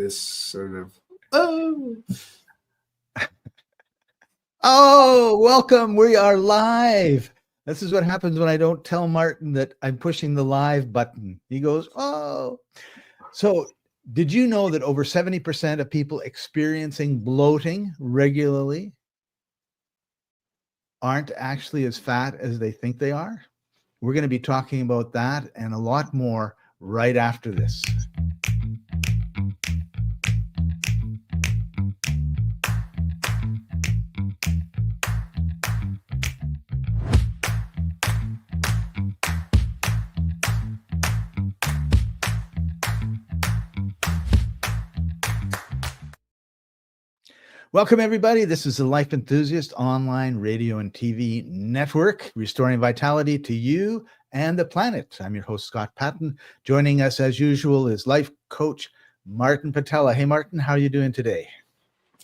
this sort of, Oh, welcome. We are live. This is what happens when I don't tell Martin that I'm pushing the live button. He goes, oh. So did you know that over 70% of people experiencing bloating regularly aren't actually as fat as they think they are? We're going to be talking about that and a lot more right after this. Welcome, everybody. This is the Life Enthusiast online radio and TV network, restoring vitality to you and the planet. I'm your host, Scott Patton. Joining us, as usual, is life coach Martin Patella. Hey, Martin, how are you doing today?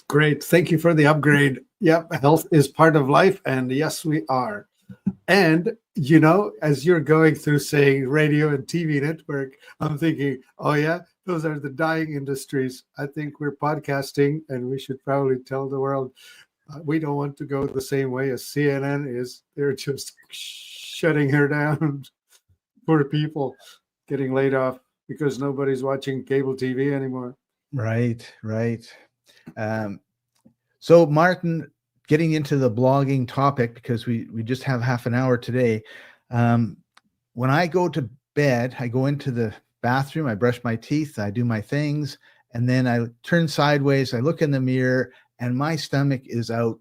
Great. Thank you for the upgrade. Yep, health is part of life, and yes, we are. And, you know, as you're going through saying radio and TV network, I'm thinking, oh, yeah, those are the dying industries. I think we're podcasting, and we should probably tell the world we don't want to go the same way as CNN is. They're just shutting her down. Poor people getting laid off because nobody's watching cable TV anymore. Right. So, Martin, getting into the blogging topic, because we just have half an hour today. When I go to bed, I go into the bathroom, I brush my teeth, I do my things, and then I turn sideways, I look in the mirror, and my stomach is out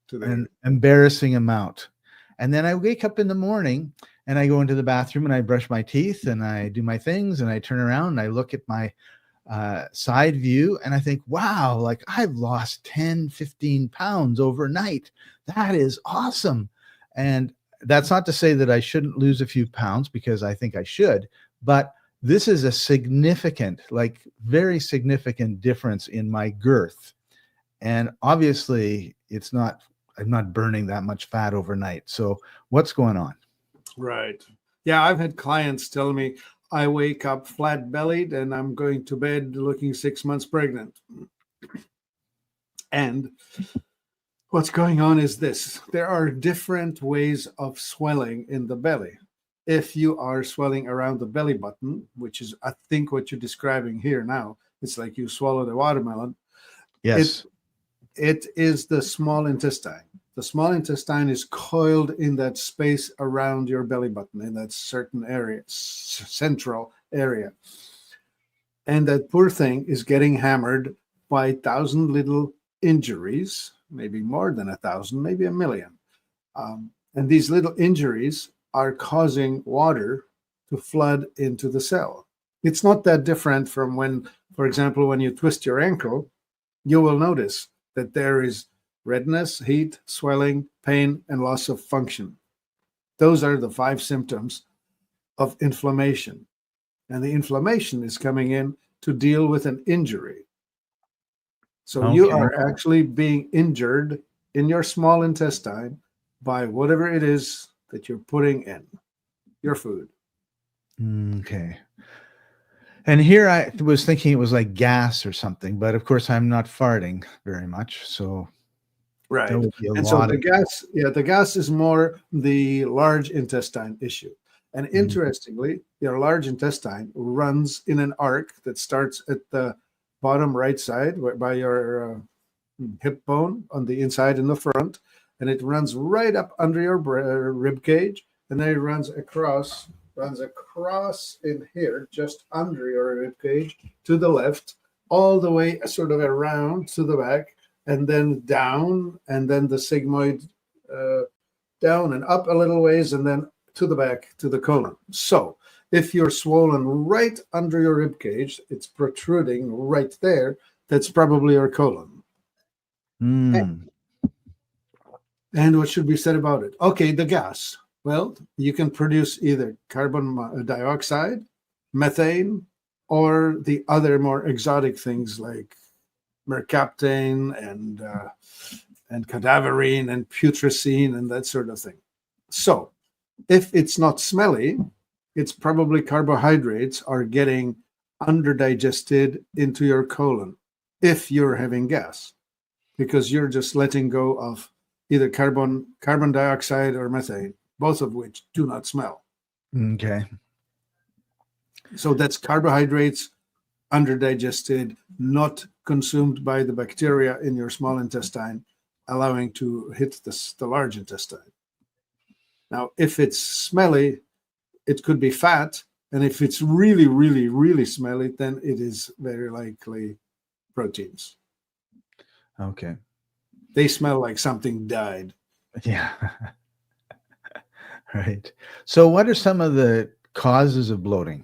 to an embarrassing amount. And then I wake up in the morning and I go into the bathroom and I brush my teeth and I do my things and I turn around and I look at my side view and I think, wow, like I've lost 10, 15 pounds overnight. That is awesome. And that's not to say that I shouldn't lose a few pounds, because I think I should, but this is a significant, like very significant difference in my girth. And obviously I'm not burning that much fat overnight. So what's going on? Right. Yeah, I've had clients tell me I wake up flat bellied and I'm going to bed looking 6 months pregnant. And what's going on is this. There are different ways of swelling in the belly. If you are swelling around the belly button, which is, I think, what you're describing here now, it's like you swallowed a watermelon. Yes. It is the small intestine. The small intestine is coiled in that space around your belly button, in that certain area, central area. And that poor thing is getting hammered by 1,000 little injuries, maybe more than 1,000, maybe 1,000,000. And these little injuries are causing water to flood into the cell. It's not that different from when, for example, when you twist your ankle, you will notice that there is redness, heat, swelling, pain, and loss of function. Those are the 5 symptoms of inflammation. And the inflammation is coming in to deal with an injury. So You are actually being injured in your small intestine by whatever it is that you're putting in your food. Okay. And here I was thinking it was like gas or something, but of course I'm not farting very much. So right. And so the gas is more the large intestine issue. And interestingly, your large intestine runs in an arc that starts at the bottom right side by your hip bone on the inside in the front, and it runs right up under your rib cage, and then it runs across in here, just under your rib cage to the left, all the way sort of around to the back, and then down, and then the sigmoid down and up a little ways, and then to the back to the colon. So if you're swollen right under your rib cage, it's protruding right there, that's probably your colon. And what should be said about it? Okay, the gas. Well, you can produce either carbon dioxide, methane, or the other more exotic things like mercaptane and cadaverine and putrescine and that sort of thing. So if it's not smelly, it's probably carbohydrates are getting underdigested into your colon if you're having gas, because you're just letting go of either carbon dioxide or methane, both of which do not smell. Okay. So that's carbohydrates underdigested, not consumed by the bacteria in your small intestine, allowing to hit the large intestine. Now, if it's smelly, it could be fat. And if it's really, really, really smelly, then it is very likely proteins. Okay. They smell like something died. Yeah. Right. So what are some of the causes of bloating?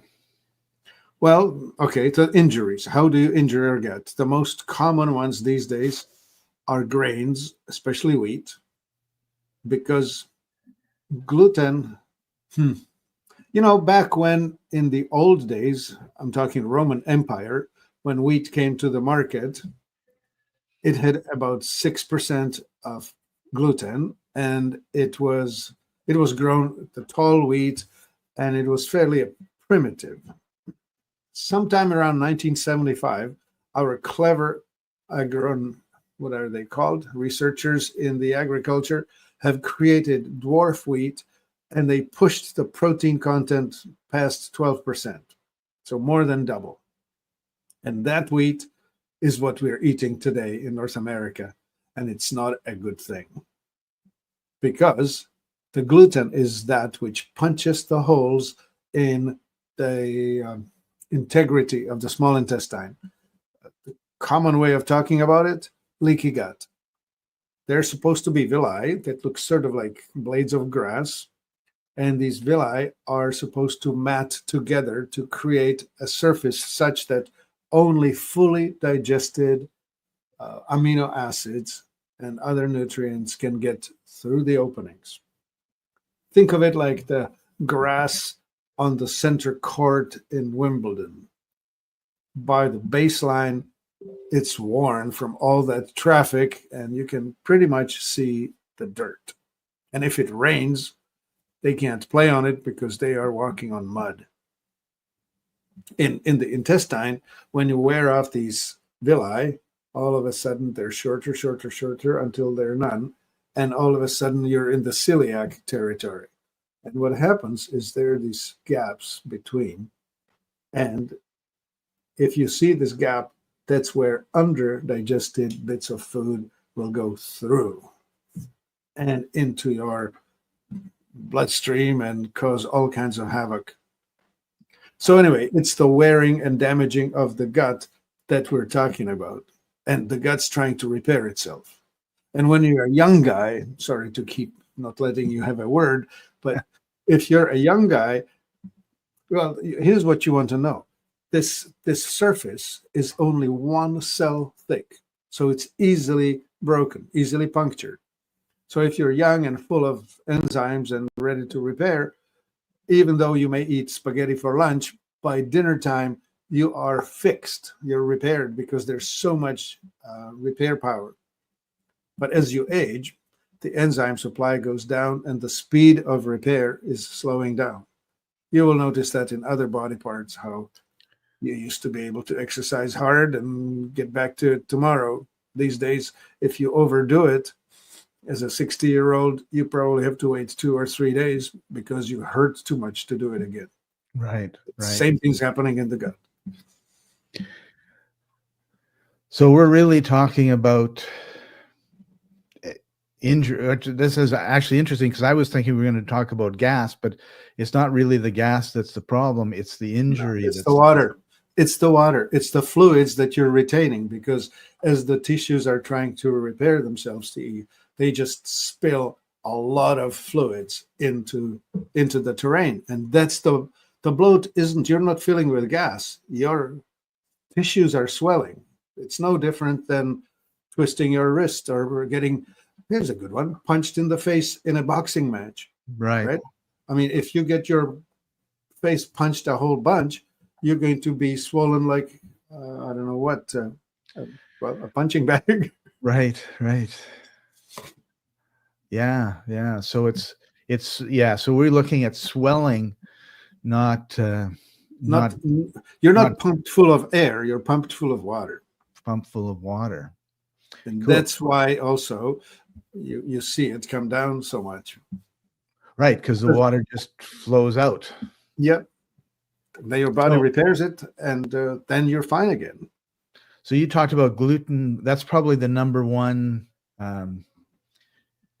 Well, okay, the injuries. How do you injure your gut? The most common ones these days are grains, especially wheat, because gluten, back when in the old days, I'm talking Roman Empire, when wheat came to the market, it had about 6% of gluten, and it was grown the tall wheat, and it was fairly primitive. Sometime around 1975, our clever what are they called? Researchers in the agriculture have created dwarf wheat, and they pushed the protein content past 12%, so more than double. And that wheat is what we're eating today in North America, and it's not a good thing, because the gluten is that which punches the holes in the integrity of the small intestine. The common way of talking about it, leaky gut. They're supposed to be villi that look sort of like blades of grass, and these villi are supposed to mat together to create a surface such that only fully digested amino acids and other nutrients can get through the openings. Think of it like the grass on the center court in Wimbledon. By the baseline, it's worn from all that traffic, and you can pretty much see the dirt. And if it rains, they can't play on it because they are walking on mud. In the intestine, when you wear off these villi, all of a sudden they're shorter, shorter, shorter until they're none. And all of a sudden you're in the celiac territory. And what happens is there are these gaps between. And if you see this gap, that's where underdigested bits of food will go through and into your bloodstream and cause all kinds of havoc. So anyway, it's the wearing and damaging of the gut that we're talking about. And the gut's trying to repair itself. And when you're a young guy, sorry to keep not letting you have a word, but if you're a young guy, well, here's what you want to know. This surface is only one cell thick, so it's easily broken, easily punctured. So if you're young and full of enzymes and ready to repair, even though you may eat spaghetti for lunch, by dinner time, you are fixed, you're repaired, because there's so much repair power. But as you age, the enzyme supply goes down and the speed of repair is slowing down. You will notice that in other body parts, how you used to be able to exercise hard and get back to it tomorrow. These days, if you overdo it, as a 60-year-old, you probably have to wait 2 or 3 days because you hurt too much to do it again. Right. Same thing's happening in the gut. So we're really talking about injury. This is actually interesting because I was thinking we were going to talk about gas, but it's not really the gas that's the problem. It's the injury. No, it's the water. It's the water. It's the fluids that you're retaining, because as the tissues are trying to repair themselves, they just spill a lot of fluids into the terrain. And that's the bloat. You're not filling with gas. Your tissues are swelling. It's no different than twisting your wrist or getting, here's a good one, punched in the face in a boxing match. Right. I mean, if you get your face punched a whole bunch, you're going to be swollen like, I don't know what, a punching bag. Right. Yeah. So so we're looking at swelling, not You're not pumped full of air. You're pumped full of water. Pumped full of water. And that's why also you see it come down so much. Right, because the water just flows out. Yep. Then your body repairs it, and then you're fine again. So you talked about gluten. That's probably the number one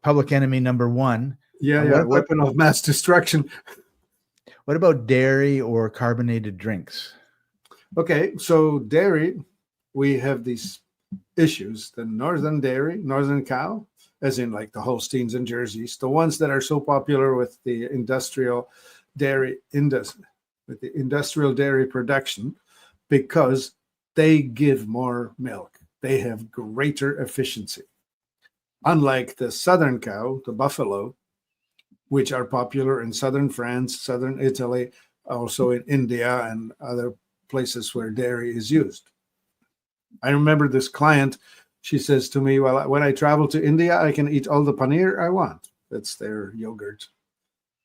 public enemy number one. Yeah, weapon of mass destruction. What about dairy or carbonated drinks? Okay, so dairy, we have these issues. The northern dairy, northern cow, as in like the Holsteins and Jerseys, the ones that are so popular with the industrial dairy industry, with the industrial dairy production, because they give more milk. They have greater efficiency. Unlike the southern cow, the buffalo, which are popular in southern France, southern Italy, also in India and other places where dairy is used. I remember this client, she says to me, well, when I travel to India, I can eat all the paneer I want. That's their yogurt.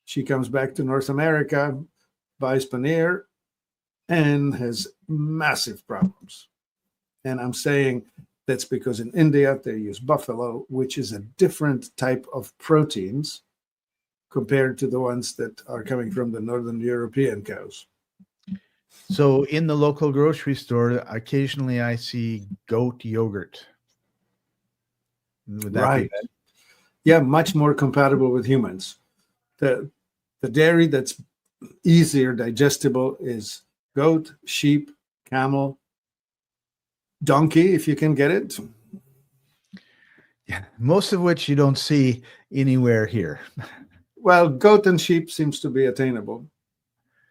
She comes back to North America, buys paneer, and has massive problems. And I'm saying that's because in India, they use buffalo, which is a different type of proteins compared to the ones that are coming from the Northern European cows. So in the local grocery store, occasionally I see goat yogurt. Would that be bad? Yeah, much more compatible with humans. The dairy that's easier digestible is goat, sheep, camel, donkey, if you can get it. Yeah, most of which you don't see anywhere here. Well, goat and sheep seems to be attainable.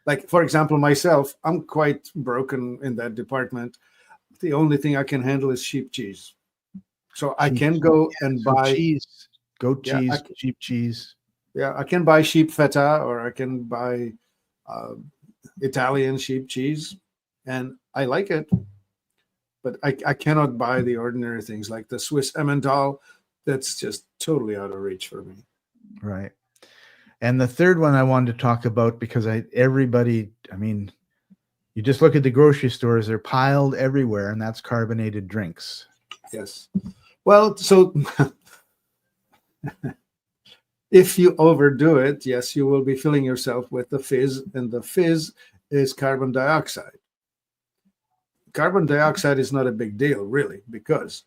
Like, for example, myself, I'm quite broken in that department. The only thing I can handle is sheep cheese. So I can go and buy cheese, goat cheese, sheep cheese. Yeah, I can buy sheep feta, or I can buy Italian sheep cheese, and I like it. But I cannot buy the ordinary things like the Swiss Emmental. That's just totally out of reach for me. Right. And the third one I wanted to talk about, because everybody, I mean, you just look at the grocery stores, they're piled everywhere, and that's carbonated drinks. Yes. Well, so if you overdo it, yes, you will be filling yourself with the fizz, and the fizz is carbon dioxide. Carbon dioxide is not a big deal, really, because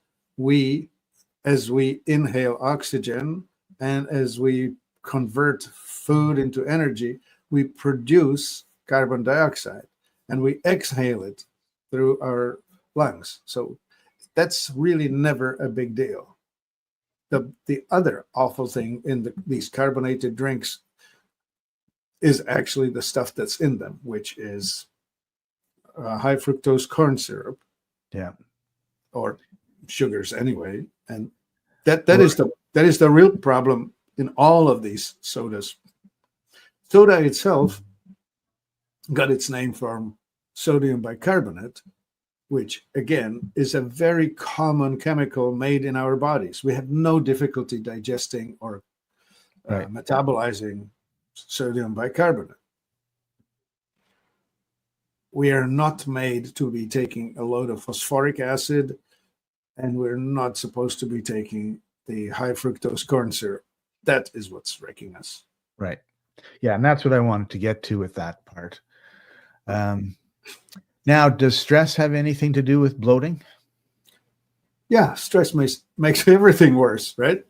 as we inhale oxygen and as we convert food into energy, we produce carbon dioxide and we exhale it through our lungs. So that's really never a big deal. The other awful thing in these carbonated drinks is actually the stuff that's in them, which is high fructose corn syrup. Yeah. Or sugars anyway. And that is the real problem in all of these sodas. Soda itself got its name from sodium bicarbonate, which again is a very common chemical made in our bodies. We have no difficulty digesting or metabolizing sodium bicarbonate. We are not made to be taking a load of phosphoric acid, and we're not supposed to be taking the high fructose corn syrup. That is what's wrecking us. Right. Yeah, and that's what I wanted to get to with that part. Now, does stress have anything to do with bloating? Yeah, stress makes everything worse, right?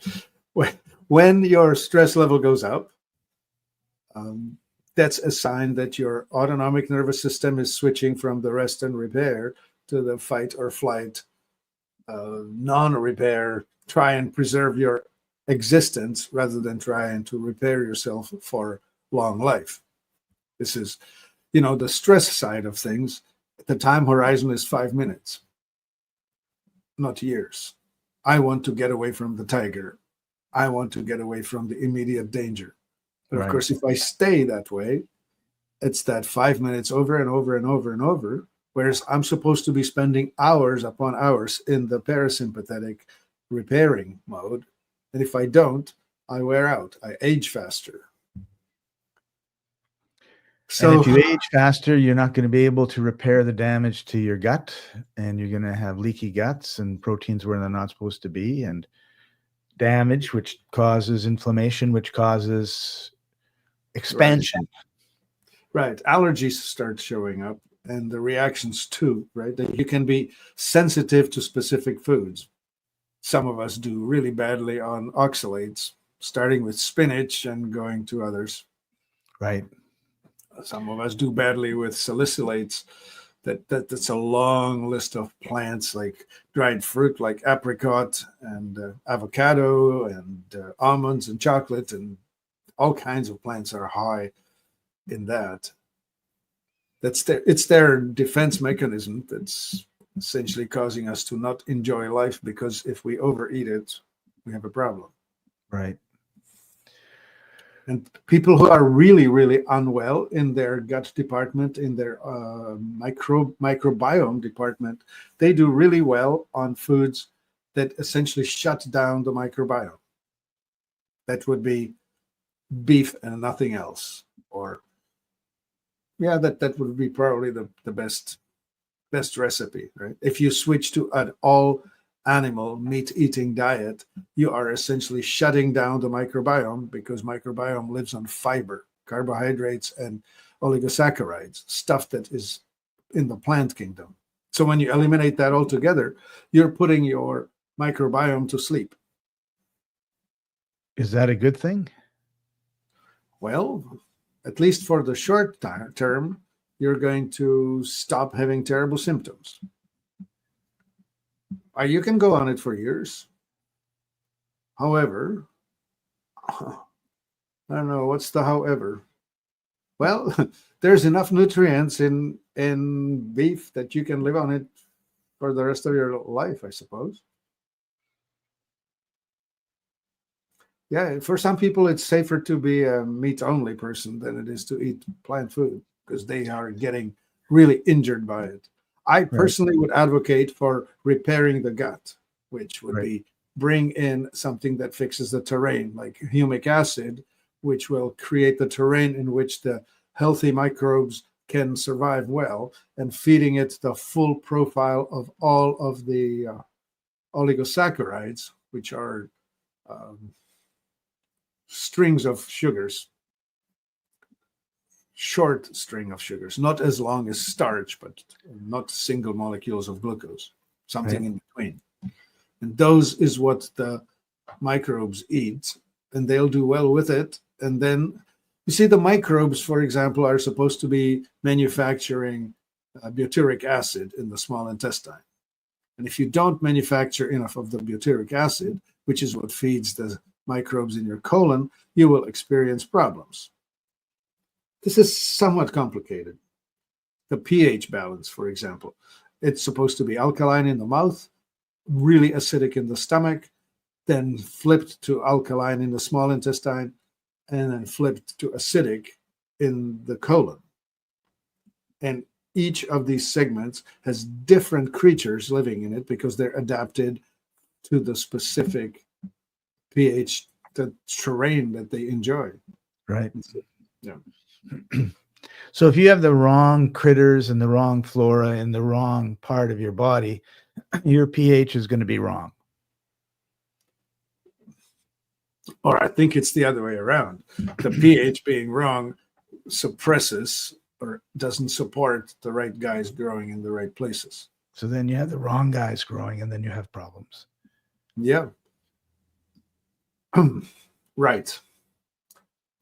When your stress level goes up, that's a sign that your autonomic nervous system is switching from the rest and repair to the fight or flight, non-repair, try and preserve your existence rather than trying to repair yourself for long life. This is, the stress side of things. The time horizon is 5 minutes, not years. I want to get away from the tiger. I want to get away from the immediate danger. But of course, if I stay that way, it's that 5 minutes over and over and over and over, whereas I'm supposed to be spending hours upon hours in the parasympathetic repairing mode. And if I don't, I wear out. I age faster. And So if you age faster, you're not going to be able to repair the damage to your gut, and you're going to have leaky guts and proteins where they're not supposed to be, and damage, which causes inflammation, which causes expansion. right. Allergies start showing up, and the reactions too, right? That you can be sensitive to specific foods. Some of us do really badly on oxalates, starting with spinach and going to others. Right. Some of us do badly with salicylates. That's a long list of plants like dried fruit, like apricot and avocado and almonds and chocolate, and all kinds of plants are high in that. It's their defense mechanism that's essentially causing us to not enjoy life, because if we overeat it, we have a problem. Right. And people who are really, really unwell in their gut department, in their microbiome department, they do really well on foods that essentially shut down the microbiome. That would be beef and nothing else. Or, yeah, that would be probably the best recipe, right? If you switch to an all animal meat eating diet, you are essentially shutting down the microbiome, because microbiome lives on fiber, carbohydrates, and oligosaccharides, stuff that is in the plant kingdom. So when you eliminate that altogether, you're putting your microbiome to sleep. Is that a good thing? Well, at least for the short term, you're going to stop having terrible symptoms. You can go on it for years. However, I don't know, what's the however? Well, there's enough nutrients in beef that you can live on it for the rest of your life, I suppose. Yeah, for some people, it's safer to be a meat-only person than it is to eat plant food, because they are getting really injured by it. I personally would advocate for repairing the gut, which would be bring in something that fixes the terrain, like humic acid, which will create the terrain in which the healthy microbes can survive well, and feeding it the full profile of all of the oligosaccharides, which are strings of sugars, short string of sugars, not as long as starch, but not single molecules of glucose, something in between. And those is what the microbes eat, and they'll do well with it. And then you see, the microbes, for example, are supposed to be manufacturing butyric acid in the small intestine. And if you don't manufacture enough of the butyric acid, which is what feeds the microbes in your colon, you will experience problems. This is somewhat complicated. The pH balance, for example, it's supposed to be alkaline in the mouth, really acidic in the stomach, then flipped to alkaline in the small intestine, and then flipped to acidic in the colon. And each of these segments has different creatures living in it, because they're adapted to the specific pH, the terrain that they enjoy. Right. Yeah. So if you have the wrong critters and the wrong flora in the wrong part of your body, your pH is going to be wrong. Or I think it's the other way around. The pH being wrong suppresses or doesn't support the right guys growing in the right places. So then you have the wrong guys growing, and then you have problems. Yeah. Right.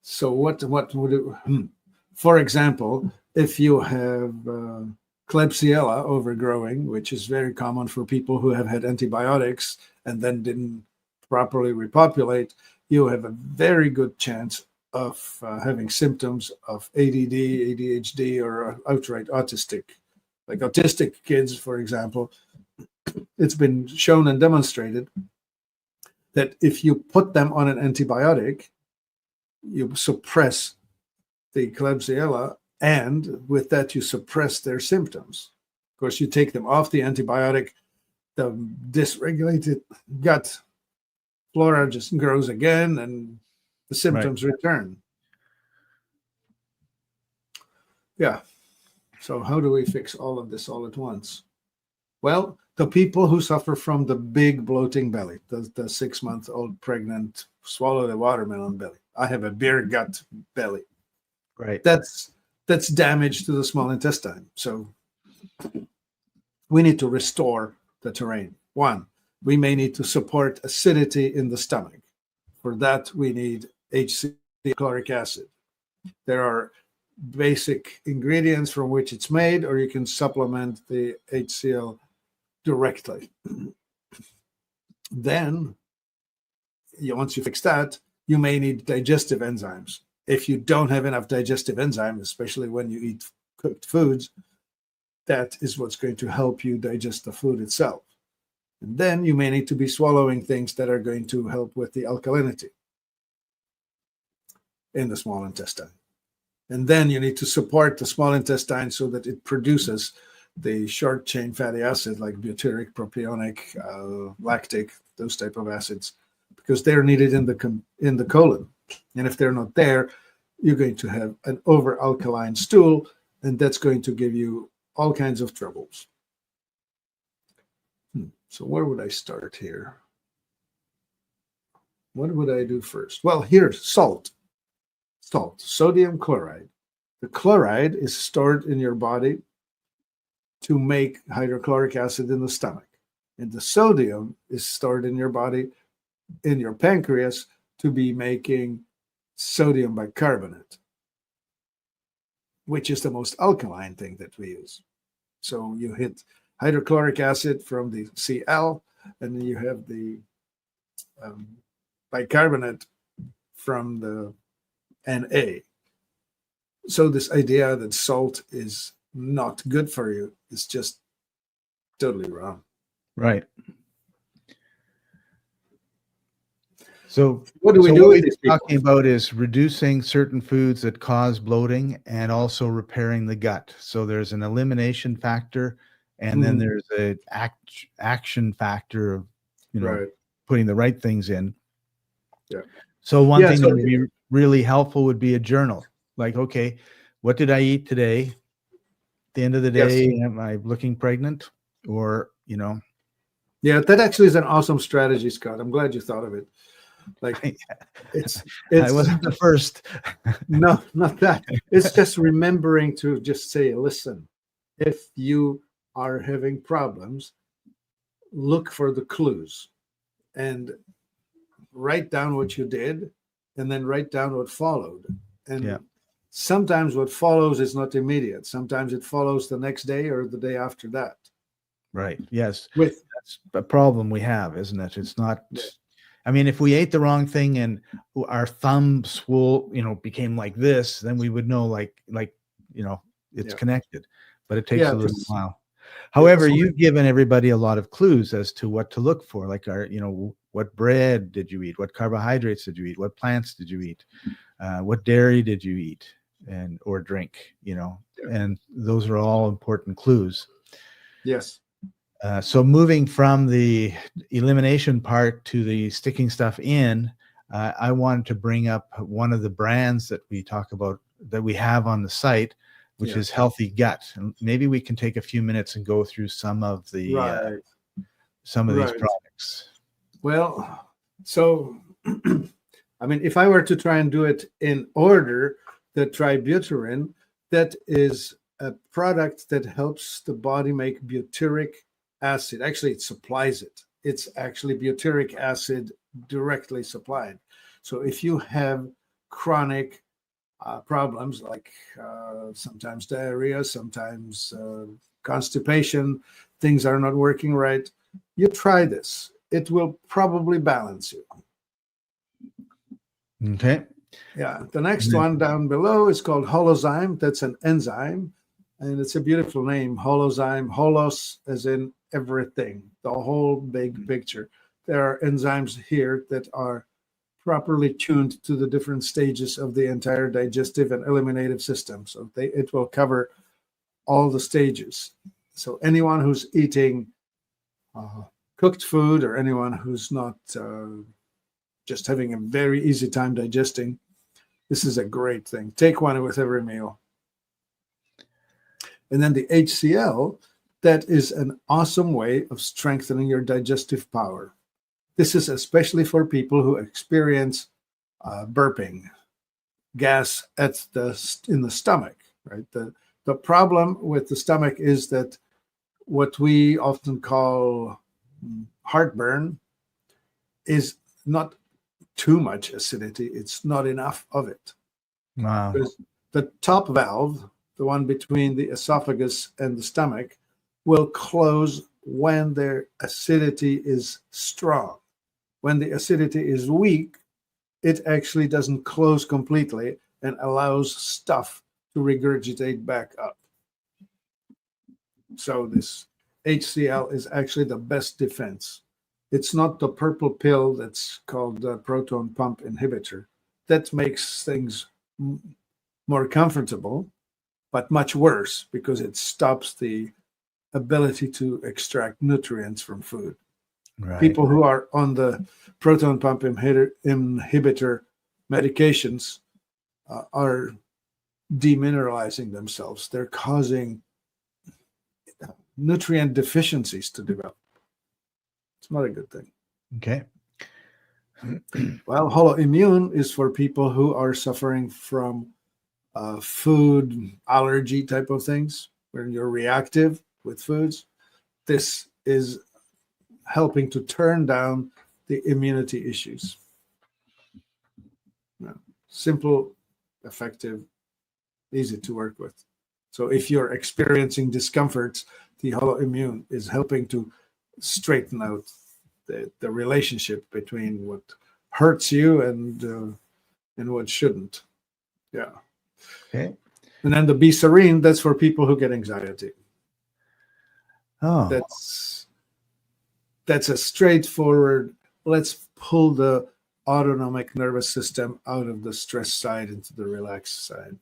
So what would it, for example, if you have Klebsiella overgrowing, which is very common for people who have had antibiotics and then didn't properly repopulate, you have a very good chance of having symptoms of ADD, ADHD, or outright autistic. Like autistic kids, for example, it's been shown and demonstrated that if you put them on an antibiotic, you suppress the Klebsiella, and with that, you suppress their symptoms. Of course, you take them off the antibiotic, the dysregulated gut flora just grows again, and the symptoms return. Yeah. So how do we fix all of this all at once? Well, the people who suffer from the big bloating belly, the 6-month-old pregnant, swallow the watermelon belly. I have a beer gut belly. Right. That's damage to the small intestine. So we need to restore the terrain. One, we may need to support acidity in the stomach. For that, we need HCl, chloric acid. There are basic ingredients from which it's made, or you can supplement the HCl directly. Then, once you fix that, you may need digestive enzymes. If you don't have enough digestive enzymes, especially when you eat cooked foods, that is what's going to help you digest the food itself. And then you may need to be swallowing things that are going to help with the alkalinity in the small intestine. And then you need to support the small intestine so that it produces the short chain fatty acid like butyric, propionic, lactic, those type of acids, because they're needed in the colon. And if they're not there, you're going to have an over alkaline stool, and that's going to give you all kinds of troubles. So where would I start here? What would I do first? Well, here's salt. Salt, sodium chloride. The chloride is stored in your body to make hydrochloric acid in the stomach. And the sodium is stored in your body, in your pancreas, to be making sodium bicarbonate, which is the most alkaline thing that we use. So you hit hydrochloric acid from the Cl, and then you have the bicarbonate from the Na. So this idea that salt is not good for you is just totally wrong. Right. So what do we do with these people? Talking about is reducing certain foods that cause bloating and also repairing the gut. So there's an elimination factor, and then there's a action factor of, putting the right things in. Yeah. So one thing that would be really helpful would be a journal. Like, okay, what did I eat today? At the end of the day, am I looking pregnant? Or, Yeah, that actually is an awesome strategy, Scott. I'm glad you thought of it. Like, it's I wasn't the first. No, not that. It's just remembering to just say, listen, if you are having problems, look for the clues and write down what you did, and then write down what followed. And sometimes what follows is not immediate. Sometimes it follows the next day or the day after that. Right. Yes. That's a problem we have, isn't it? It's not. I mean, if we ate the wrong thing and our thumb became like this, then we would know, it's connected. But it takes a little while. However, you've given everybody a lot of clues as to what to look for. Like, what bread did you eat? What carbohydrates did you eat? What plants did you eat? What dairy did you eat or drink? And those are all important clues. Yes. So moving from the elimination part to the sticking stuff in, I wanted to bring up one of the brands that we talk about that we have on the site, which is Healthy Gut. And maybe we can take a few minutes and go through some of the these products. Well, so I mean, if I were to try and do it in order, the tributyrin, that is a product that helps the body make butyric acid. Actually, it supplies it. It's actually butyric acid directly supplied. So if you have chronic problems like sometimes diarrhea, sometimes constipation, things are not working right, you try this. It will probably balance you. Okay. Yeah. The next one down below is called holozyme. That's an enzyme. And it's a beautiful name, holozyme. Holos as in everything, the whole big picture. There are enzymes here that are properly tuned to the different stages of the entire digestive and eliminative system. So it will cover all the stages. So anyone who's eating cooked food, or anyone who's not just having a very easy time digesting, this is a great thing. Take one with every meal. And then the HCl, that is an awesome way of strengthening your digestive power. This is especially for people who experience burping, gas in the stomach, right? The problem with the stomach is that what we often call heartburn is not too much acidity. It's not enough of it. Wow. Because the top valve, the one between the esophagus and the stomach, will close when their acidity is strong. When the acidity is weak, it actually doesn't close completely and allows stuff to regurgitate back up. So this HCl is actually the best defense. It's not the purple pill that's called the proton pump inhibitor. That makes things more comfortable, but much worse because it stops the ability to extract nutrients from food. Right. People who are on the proton pump inhibitor medications are demineralizing themselves. They're causing nutrient deficiencies to develop. It's not a good thing. Okay. Well, holoimmune is for people who are suffering from food allergy type of things, where you're reactive with foods. This is helping to turn down the immunity issues. Simple, effective, easy to work with. So if you're experiencing discomforts, the holoimmune is helping to straighten out the relationship between what hurts you and what shouldn't. Yeah. Okay. And then the B-serine, that's for people who get anxiety. Oh. That's a straightforward, let's pull the autonomic nervous system out of the stress side into the relaxed side.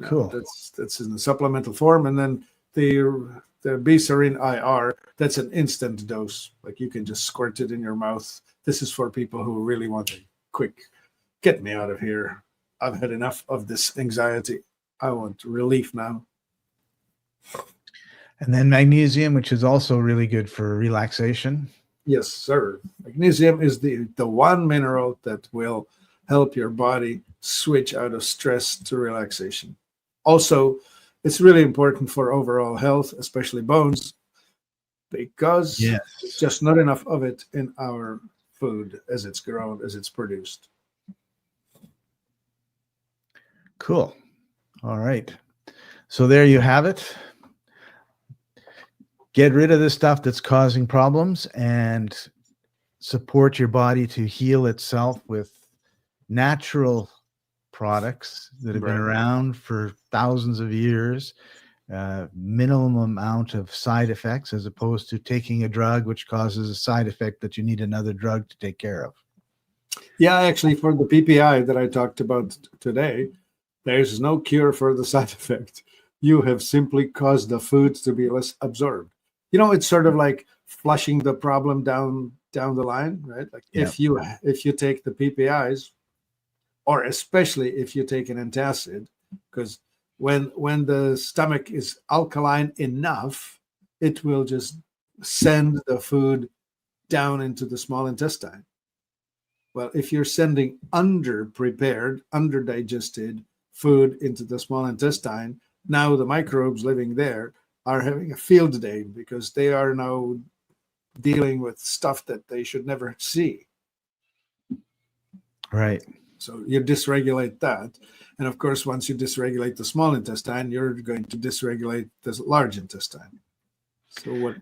Cool. That's in the supplemental form. And then the B-serine IR, that's an instant dose. Like you can just squirt it in your mouth. This is for people who really want a quick, get me out of here. I've had enough of this anxiety. I want relief now. And then magnesium, which is also really good for relaxation. Yes, sir. Magnesium is the one mineral that will help your body switch out of stress to relaxation. Also, it's really important for overall health, especially bones, because there's just not enough of it in our food as it's grown, as it's produced. Cool. All right. So there you have it. Get rid of the stuff that's causing problems and support your body to heal itself with natural products that have been around for thousands of years, minimum amount of side effects, as opposed to taking a drug which causes a side effect that you need another drug to take care of. Yeah, actually, for the PPI that I talked about today, there's no cure for the side effect. You have simply caused the food to be less absorbed. You know, it's sort of like flushing the problem down the line, right? Like if you take the PPIs, or especially if you take an antacid, because when the stomach is alkaline enough, it will just send the food down into the small intestine. Well, if you're sending under-prepared, under-digested food into the small intestine, now the microbes living there are having a field day because they are now dealing with stuff that they should never see. Right. So you dysregulate that. And of course, once you dysregulate the small intestine, you're going to dysregulate the large intestine. So what?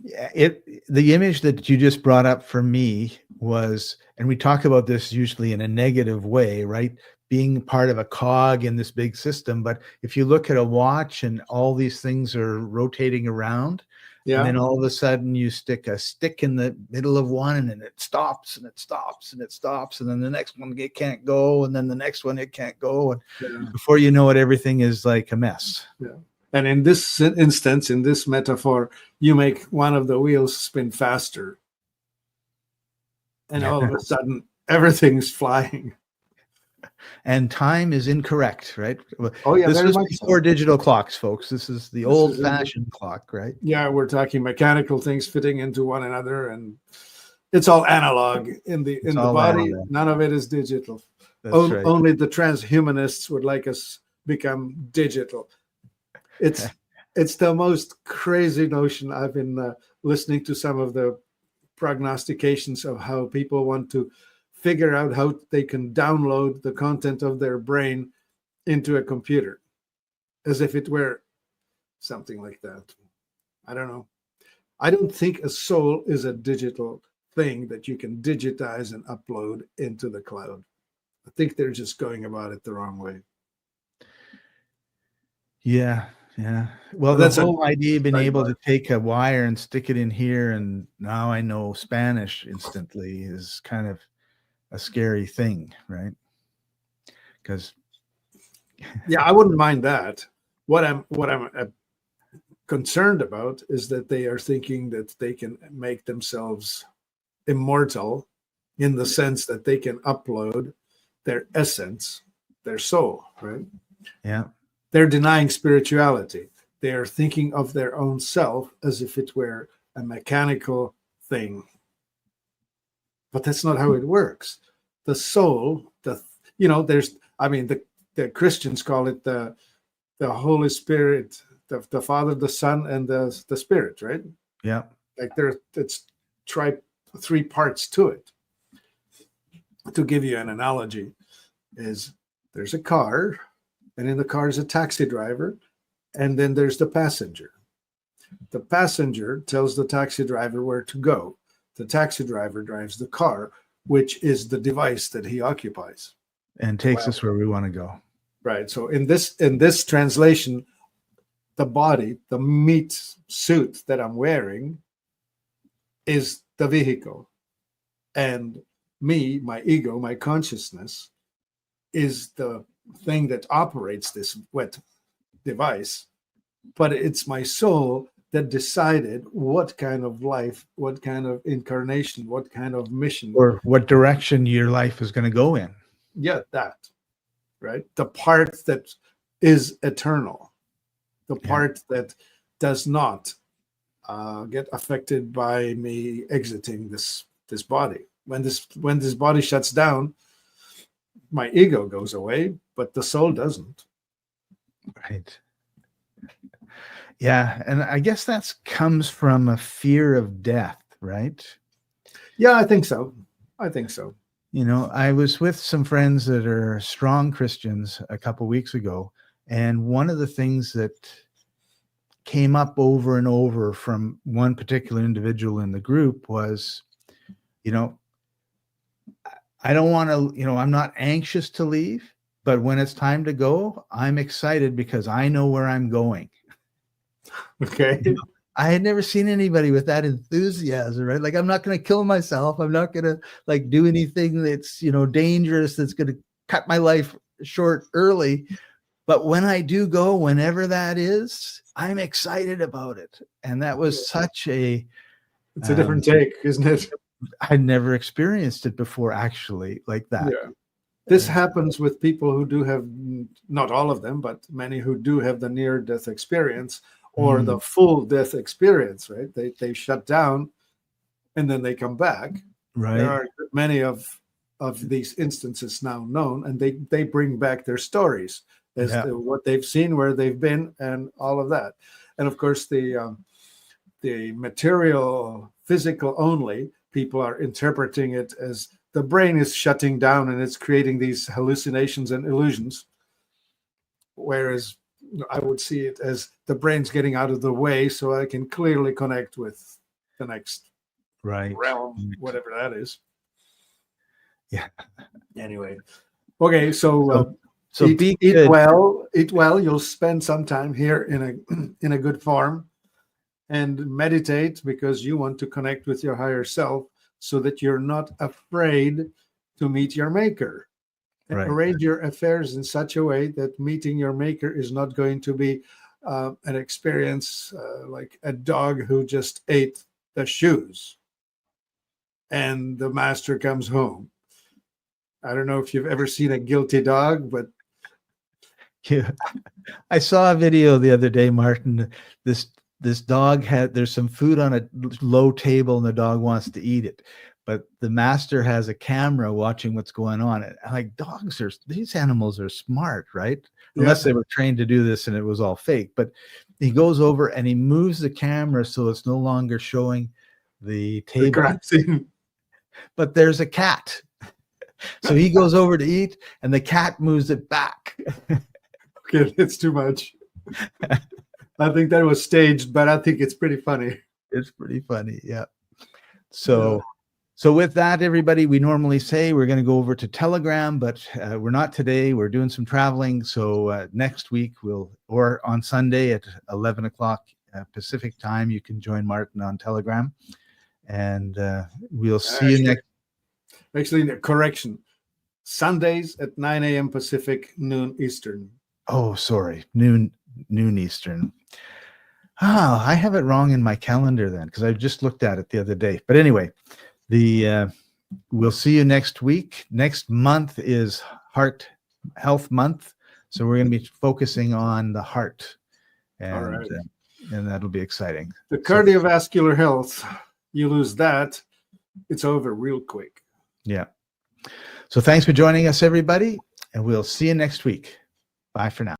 Yeah, the image that you just brought up for me was, and we talk about this usually in a negative way, right? Being part of a cog in this big system. But if you look at a watch and all these things are rotating around, and then all of a sudden you stick a stick in the middle of one and it stops and it stops and it stops. And then the next one, it can't go. And then the next one, it can't go. And before you know it, everything is like a mess. Yeah. And in this instance, in this metaphor, you make one of the wheels spin faster. And all of a sudden, everything's flying. And time is incorrect, right? Oh yeah, This very was much before so. digital clocks, folks. This is the This is old-fashioned clock, right? Yeah, we're talking mechanical things fitting into one another, and it's all analog in It's the all body. analog. None of it is digital. That's right. Only the transhumanists would like us become digital. It's the most crazy notion. I've been listening to some of the prognostications of how people want to figure out how they can download the content of their brain into a computer, as if it were something like that. I don't know. I don't think a soul is a digital thing that you can digitize and upload into the cloud. I think they're just going about it the wrong way. Yeah. Well, But the that's whole idea of being able sidebar. to take a wire and stick it in here, and now I know Spanish instantly, is kind of a scary thing, right? Because Yeah, I wouldn't mind that. What I'm concerned about is that they are thinking that they can make themselves immortal, in the sense that they can upload their essence, their soul, right? yeah, They're denying spirituality. They are thinking of their own self as if it were a mechanical thing. But that's not how it works. The soul, there's, I mean, the Christians call it the Holy Spirit, the Father, the Son, and the Spirit, right? yeah, Like it's three parts to it. To give you an analogy, is there's a car, and in the car is a taxi driver, and then there's the passenger. The passenger tells the taxi driver where to go. The taxi driver drives the car, which is the device that he occupies, and takes us where we want to go. right? So in this translation, the body, the meat suit that I'm wearing, is the vehicle, and me, my ego, my consciousness, is the thing that operates this wet device. But it's my soul that decided what kind of life, what kind of incarnation, what kind of mission, Or what direction your life is going to go in. yeah, that, right? The part that is eternal, the part that does not get affected by me exiting this body. When this body shuts down, my ego goes away, but the soul doesn't. Right. Yeah, and I guess that comes from a fear of death, right? Yeah, I think so. You know, I was with some friends that are strong Christians a couple weeks ago, and one of the things that came up over and over from one particular individual in the group was, you know, I don't want to, I'm not anxious to leave, but when it's time to go, I'm excited because I know where I'm going. Okay. I had never seen anybody with that enthusiasm, right? Like, I'm not going to kill myself. I'm not going to do anything that's, dangerous, that's going to cut my life short early. But when I do go, whenever that is, I'm excited about it. And that was such it's a different take, isn't it? I'd never experienced it before, actually, like that. Yeah. This happens with people who do have, not all of them, but many who do have the near-death experience or the full death experience, right? They shut down and then they come back. Right. There are many of these instances now known, and they bring back their stories as to what they've seen, where they've been, and all of that. And of course, the material, physical only, people are interpreting it as the brain is shutting down and it's creating these hallucinations and illusions. Whereas I would see it as the brain's getting out of the way so I can clearly connect with the next realm, whatever that is. Yeah. Anyway. Okay. So eat well, you'll spend some time here in a good farm, and meditate because you want to connect with your higher self so that you're not afraid to meet your maker. Right. Arrange your affairs in such a way that meeting your maker is not going to be an experience like a dog who just ate the shoes and the master comes home. I don't know if you've ever seen a guilty dog, but Yeah. I saw a video the other day, Martin. This dog there's some food on a low table and the dog wants to eat it, but the master has a camera watching what's going on. And like, these animals are smart, right? Unless they were trained to do this and it was all fake. But he goes over and he moves the camera so it's no longer showing the table, but there's a cat. So he goes over to eat and the cat moves it back. Okay, it's too much. I think that was staged, but I think it's pretty funny. It's pretty funny, yeah. So with that, everybody, we normally say we're going to go over to Telegram, but we're not today. We're doing some traveling. So next week or on Sunday at 11 o'clock Pacific time, you can join Martin on Telegram, and we'll see you next. Actually, correction. Sundays at 9 a.m. Pacific, noon Eastern. Oh, sorry, noon Eastern. I have it wrong in my calendar then, because I just looked at it the other day. But anyway, we'll see you next week. Next month is Heart Health Month, so we're going to be focusing on the heart, and that'll be exciting. The cardiovascular health, you lose that, it's over real quick. Yeah. So thanks for joining us, everybody, and we'll see you next week. Bye for now.